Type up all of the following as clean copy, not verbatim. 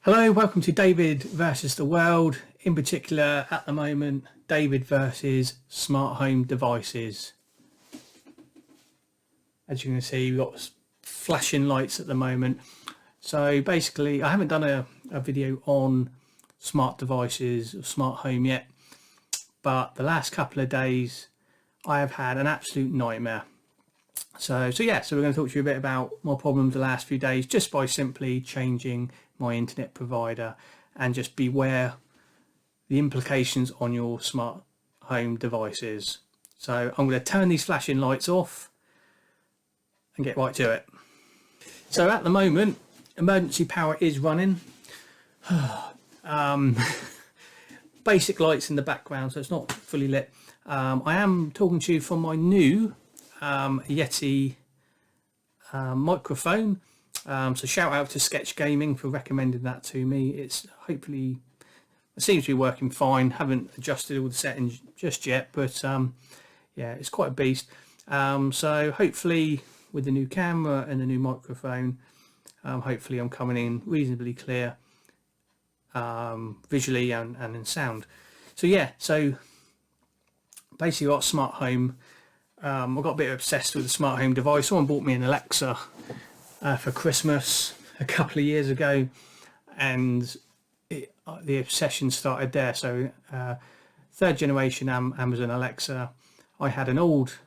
Hello, welcome to David versus the world. In particular, at the moment, David versus smart home devices. As you can see, we've got flashing lights at the moment. So basically, I haven't done a video on smart devices or smart home yet, but the last couple of days, I have had an absolute nightmare. So we're going to talk to you a bit about my problems the last few days, just by simply changing my internet provider, and just beware the implications on your smart home devices. So I'm going to turn these flashing lights off and get right to it. So at the moment, emergency power is running. Basic lights in the background, so it's not fully lit. I am talking to you from my new Yeti microphone. So shout out to Sketch Gaming for recommending that to me. It seems to be working fine. Haven't adjusted all the settings just yet, but yeah, it's quite a beast. So hopefully with the new camera and the new microphone, hopefully I'm coming in reasonably clear visually and in sound. So yeah, so basically got smart home. I got a bit obsessed with the smart home device. Someone bought me an Alexa for Christmas a couple of years ago, and the obsession started there. So third generation Amazon Alexa. I had an old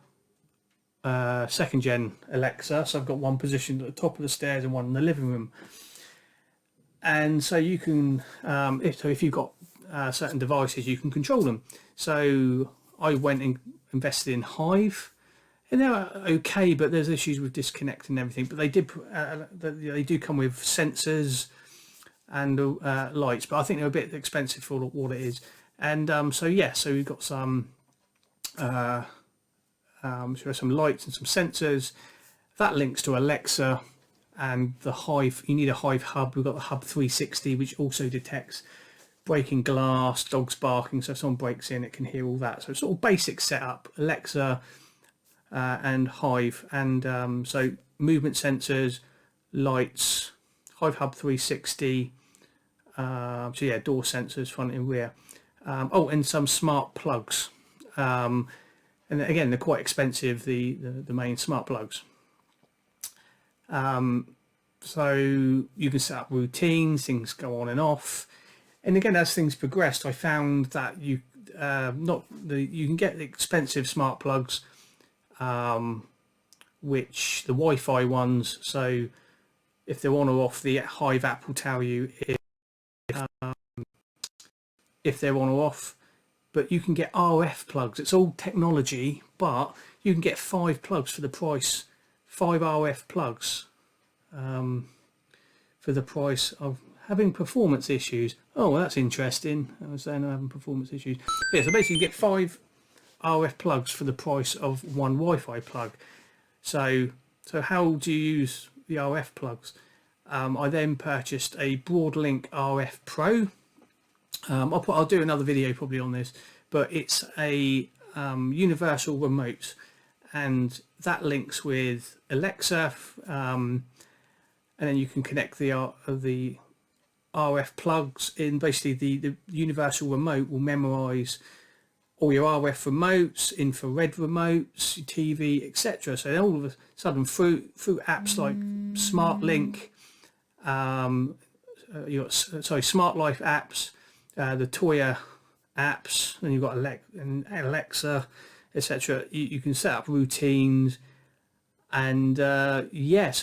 second gen Alexa, so I've got one positioned at the top of the stairs and one in the living room. And so you can, if you've got certain devices, you can control them. So I went and invested in Hive, and they're okay, but there's issues with disconnecting and everything. But they do come with sensors and lights, but I think they're a bit expensive for what it is. And so we've got some some lights and some sensors that links to Alexa and the Hive. You need a Hive hub. We've got the Hub 360, which also detects breaking glass, dogs barking, so if someone breaks in, it can hear all that. So it's sort of basic setup, Alexa and Hive, and so movement sensors, lights, Hive Hub 360, so yeah, door sensors front and rear, and some smart plugs, and again they're quite expensive, the main smart plugs. So you can set up routines, things go on and off. And again, as things progressed, I found that you can get the expensive smart plugs, which the Wi-Fi ones. So if they're on or off, the Hive app will tell you if they're on or off. But you can get RF plugs. It's all technology, but you can get 5 plugs for the price. 5 RF plugs for the price of having performance issues. Oh, well, that's interesting. I was saying I'm having performance issues. Yeah, so basically you get 5 RF plugs for the price of 1 Wi-Fi plug. So how do you use the RF plugs? I then purchased a Boardlink RF Pro. I'll do another video probably on this, but it's a universal remote, and that links with Alexa, and then you can connect the RF plugs in. Basically the universal remote will memorize all your RF remotes, infrared remotes, your TV, etc. So all of a sudden through apps like SmartLink, you got Smart Life apps, the Toya apps, and you've got Alexa, etc. You can set up routines, and so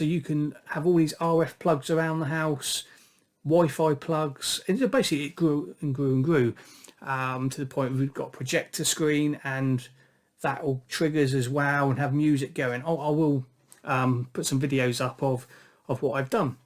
you can have all these RF plugs around the house, Wi-Fi plugs, and basically it grew and grew and grew to the point where we've got a projector screen, and that all triggers as well, and have music going. I will put some videos up of what I've done.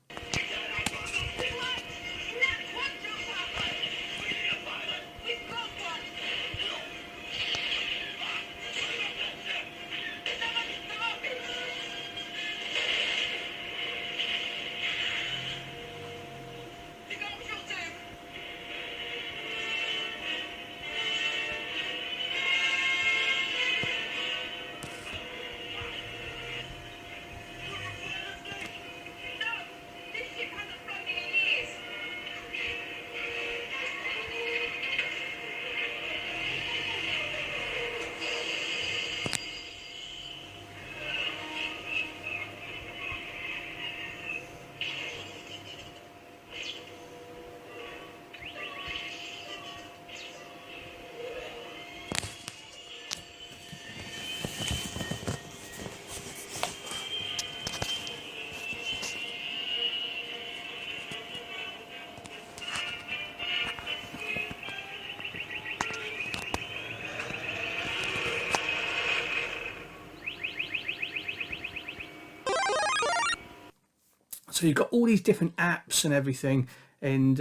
So you've got all these different apps and everything, and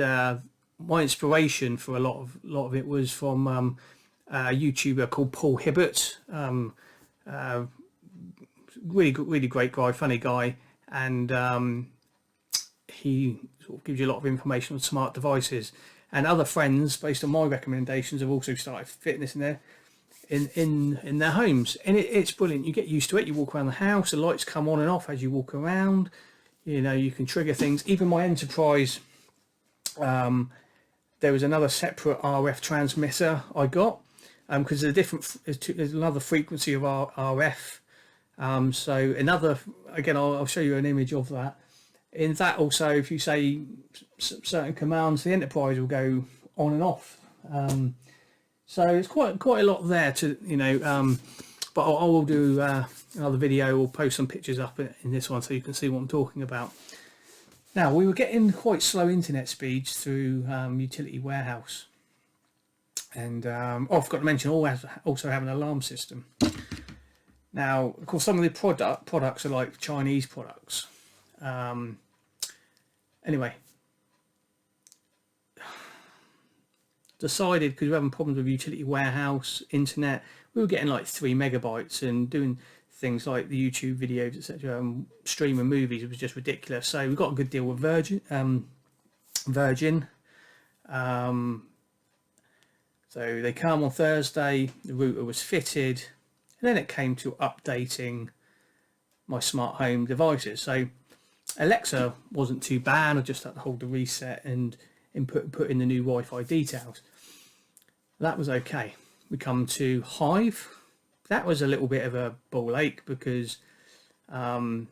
my inspiration for a lot of it was from a YouTuber called Paul Hibbert. Really great guy, funny guy, and he sort of gives you a lot of information on smart devices. And other friends, based on my recommendations, have also started fitting this in their homes, and it's brilliant. You get used to it. You walk around the house, the lights come on and off as you walk around. You know, you can trigger things. Even my Enterprise, there was another separate RF transmitter I got, because there's another frequency of RF. So another, again, I'll show you an image of that. In that also, if you say certain commands, the Enterprise will go on and off. So it's quite a lot there to, but I will do another video or post some pictures up in this one so you can see what I'm talking about. Now, we were getting quite slow internet speeds through Utility Warehouse, and I forgot to mention also have an alarm system. Now, of course, some of the products are like Chinese products. Anyway, decided, because we were having problems with Utility Warehouse internet, we were getting like 3 megabytes and doing things like the YouTube videos, etc., and streaming movies. It was just ridiculous. So we got a good deal with Virgin. So they come on Thursday, the router was fitted, and then it came to updating my smart home devices. So Alexa wasn't too bad. I just had to hold the reset and put in the new Wi-Fi details. That was okay. We come to Hive. That was a little bit of a ball ache, because the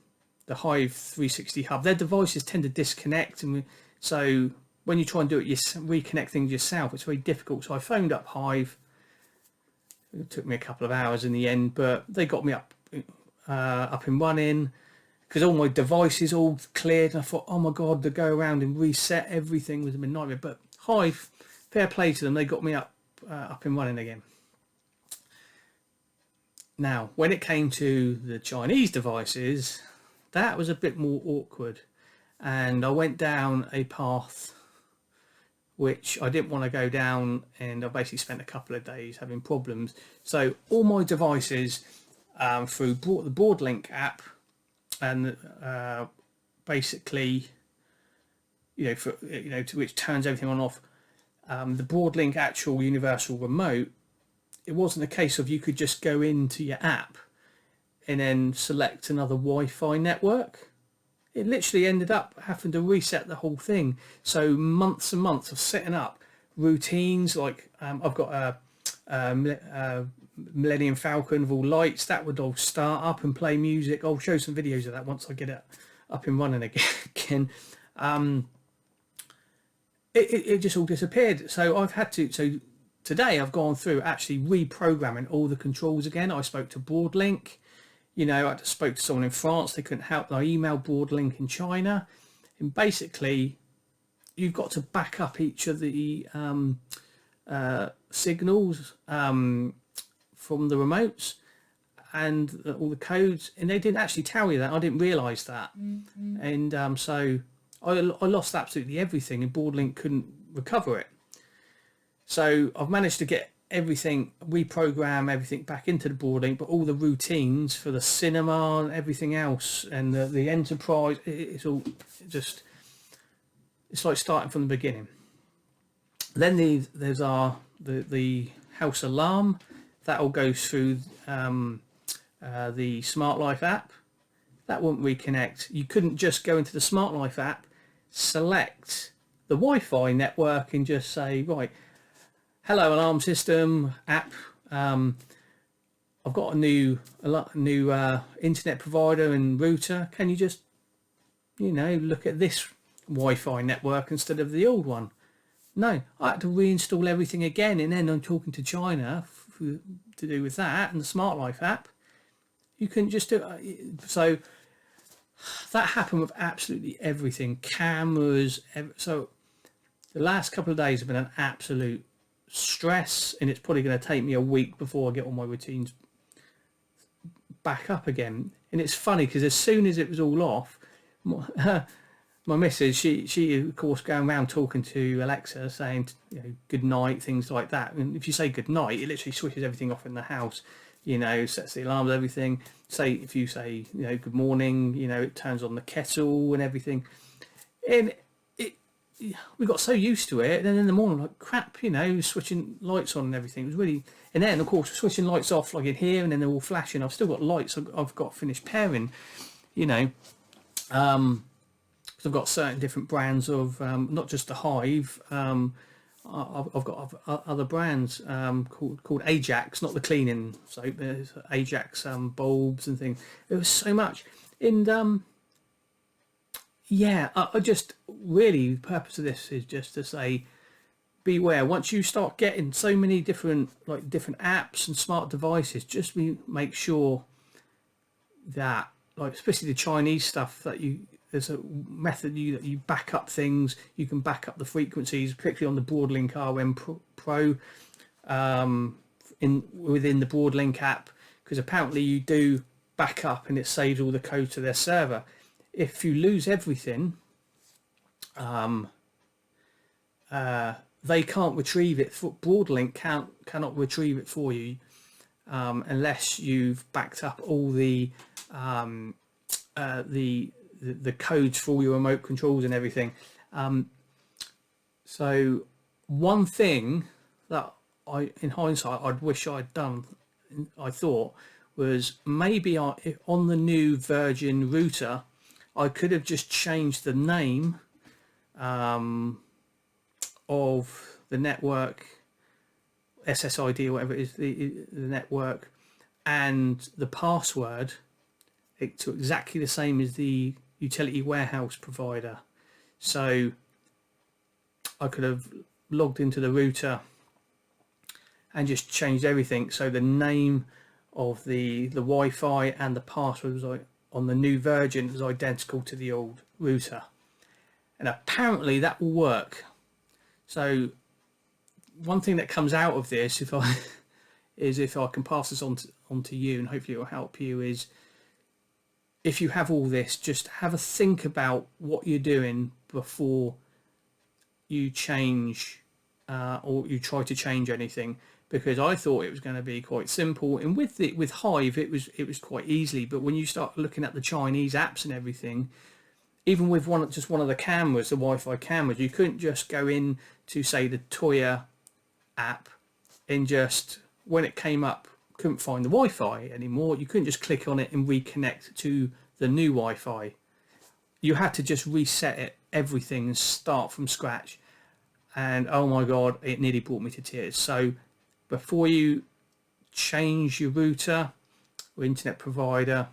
Hive 360 hub, their devices tend to disconnect, and so when you try and do it, you reconnect things yourself, it's very difficult. So I phoned up Hive. It took me a couple of hours in the end, but they got me up and running, because all my devices all cleared, and I thought, oh my god, to go around and reset everything was a nightmare. But Hive, fair play to them, they got me up and running again. Now, when it came to the Chinese devices, that was a bit more awkward, and I went down a path which I didn't want to go down, and I basically spent a couple of days having problems. So all my devices, through the Boardlink app, and basically, to which turns everything on and off, the Boardlink actual universal remote, it wasn't a case of you could just go into your app and then select another Wi-Fi network. It literally ended up having to reset the whole thing. So months and months of setting up routines, like I've got a Millennium Falcon with all lights that would all start up and play music. I'll show some videos of that once I get it up and running again. It just all disappeared. So I've had to. So today I've gone through actually reprogramming all the controls again. I spoke to Boardlink. I spoke to someone in France. They couldn't help. I emailed Boardlink in China, and basically, you've got to back up each of the signals from the remotes and all the codes, and they didn't actually tell you that. I didn't realise that, and so I lost absolutely everything, and Boardlink couldn't recover it. So I've managed to get reprogram everything back into the Boardlink, but all the routines for the cinema and everything else, and the Enterprise, it's all just, it's like starting from the beginning. Then there's the house alarm. That all goes through the Smart Life app. That won't reconnect. You couldn't just go into the Smart Life app, select the Wi-Fi network, and just say, right, hello alarm system app, I've got a new internet provider and router. Can you just look at this Wi-Fi network instead of the old one? No, I had to reinstall everything again, and then I'm talking to China to do with that and the Smart Life app. You couldn't just do it. So that happened with absolutely everything, cameras. So the last couple of days have been an absolute stress, and it's probably going to take me a week before I get all my routines back up again. And it's funny because as soon as it was all off, my missus, she of course going around talking to Alexa, saying, you know, good night, things like that. And if you say good night, it literally switches everything off in the house. You know, sets the alarms, everything. Say if you say, you know, good morning, you know, it turns on the kettle and everything. And we got so used to it. And then in the morning, like crap, you know, switching lights on and everything. It was really. And then of course switching lights off, like in here, and then they're all flashing. I've still got lights. I've got finished pairing. You know. I've got certain different brands of not just the Hive. I've got other brands called Ajax, not the cleaning soap. There's Ajax bulbs and things. There was so much, and yeah, I just really the purpose of this is just to say, beware. Once you start getting so many different apps and smart devices, just make sure that, like, especially the Chinese stuff, that there's a method that you back up things. You can back up the frequencies, particularly on the Boardlink RM Pro, within the Boardlink app, because apparently you do back up and it saves all the code to their server. If you lose everything, they can't retrieve it. Boardlink cannot retrieve it for you unless you've backed up all the codes for all your remote controls and everything. So one thing that in hindsight, I'd wish I'd done, I thought, was maybe on the new Virgin router, I could have just changed the name of the network, SSID or whatever it is, the network, and the password to exactly the same as the utility warehouse provider. So I could have logged into the router and just changed everything. So the name of the Wi-Fi and the password was on the new Virgin was identical to the old router. And apparently that will work. So one thing that comes out of this, if I can pass this on to you, and hopefully it will help you, is if you have all this, just have a think about what you're doing before you change or you try to change anything, because I thought it was going to be quite simple, and with Hive it was quite easy. But when you start looking at the Chinese apps and everything, even with one of the cameras, the Wi-Fi cameras, you couldn't just go in to, say, the Toya app and just, when it came up, couldn't find the Wi-Fi anymore. You couldn't just click on it and reconnect to the new Wi-Fi. You had to just reset everything and start from scratch. And oh my God, it nearly brought me to tears. So before you change your router or internet provider,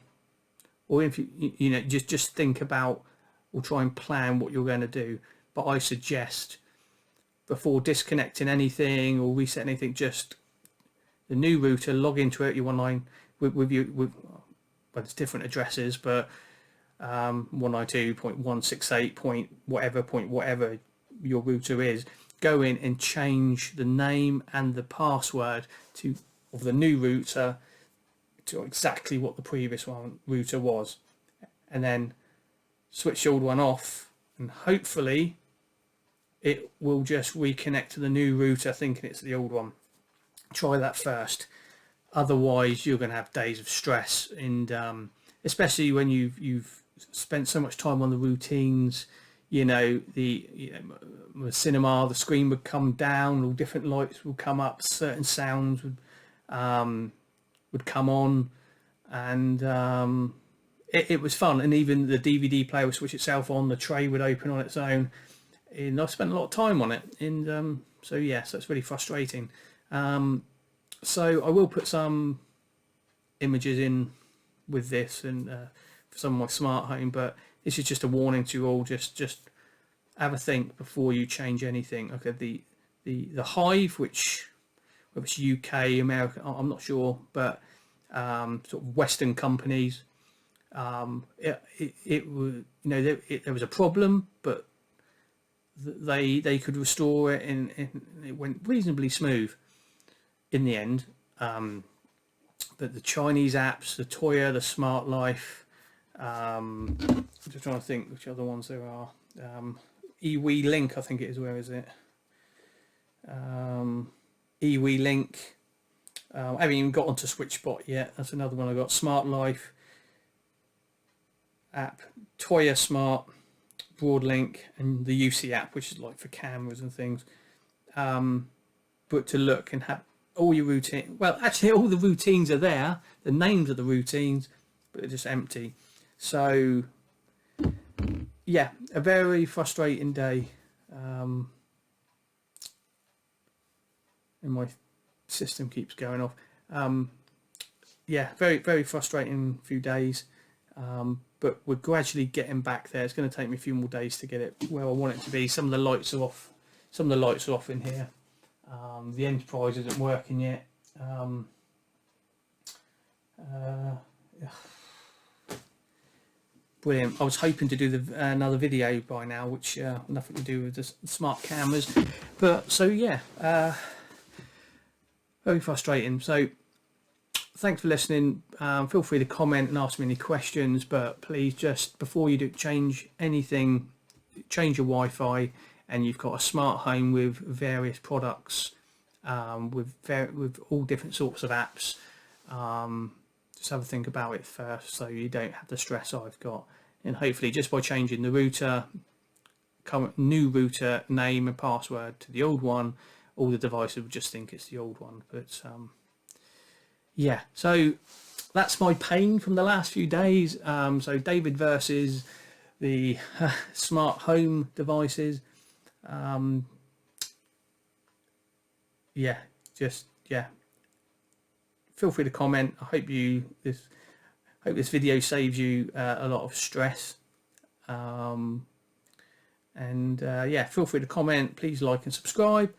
or if you know, just think about or try and plan what you're going to do. But I suggest, before disconnecting anything or resetting anything, just the new router, log into it, you online with well, it's different addresses, but 192.168.whatever your router is, go in and change the name and the password of the new router to exactly what the previous router was, and then switch the old one off, and hopefully it will just reconnect to the new router thinking it's the old one. Try that first. Otherwise you're going to have days of stress, and especially when you've spent so much time on the routines. You know, the cinema, the screen would come down, all different lights would come up, certain sounds would come on, and it was fun. And even the DVD player would switch itself on, the tray would open on its own, and I spent a lot of time on it, and so yes, that's really frustrating. So I will put some images in with this and for some of my smart home, but this is just a warning to you all. Just have a think before you change anything. Okay, the Hive, which whether it's UK, America, I'm not sure, but sort of Western companies, it was, you know, there was a problem, but they could restore it, and it went reasonably smooth in the end. But the Chinese apps, the Toya, the Smart Life, I'm just trying to think which other ones there are. iWii Link, I think it is. Where is it? iWii Link. I haven't even got onto SwitchBot yet. That's another one I got. Smart Life app, Toya Smart, Boardlink, and the UC app, which is like for cameras and things. But to look and have all your routine. Well, actually, all the routines are there. The names of the routines, but they're just empty. So, yeah, a very frustrating day. And my system keeps going off. Yeah, very, very frustrating few days. But we're gradually getting back there. It's going to take me a few more days to get it where I want it to be. Some of the lights are off. Some of the lights are off in here. The Enterprise isn't working yet. Brilliant. I was hoping to do another video by now, which nothing to do with the smart cameras. But so yeah, very frustrating. So thanks for listening. Feel free to comment and ask me any questions, but please, just before you do change anything, change your Wi-Fi, and you've got a smart home with various products, with all different sorts of apps. Just have a think about it first, so you don't have the stress I've got. And hopefully, just by changing the router, new router name and password to the old one, all the devices will just think it's the old one. But yeah, so that's my pain from the last few days. So David versus the smart home devices. Yeah, just yeah. Feel free to comment. I hope this video saves you a lot of stress. And yeah, feel free to comment. Please like and subscribe.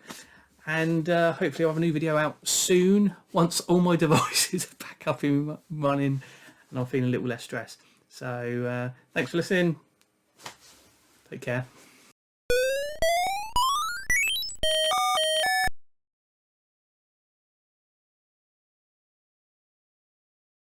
And hopefully I'll have a new video out soon once all my devices are back up and running and I'm feeling a little less stressed. So thanks for listening. Take care.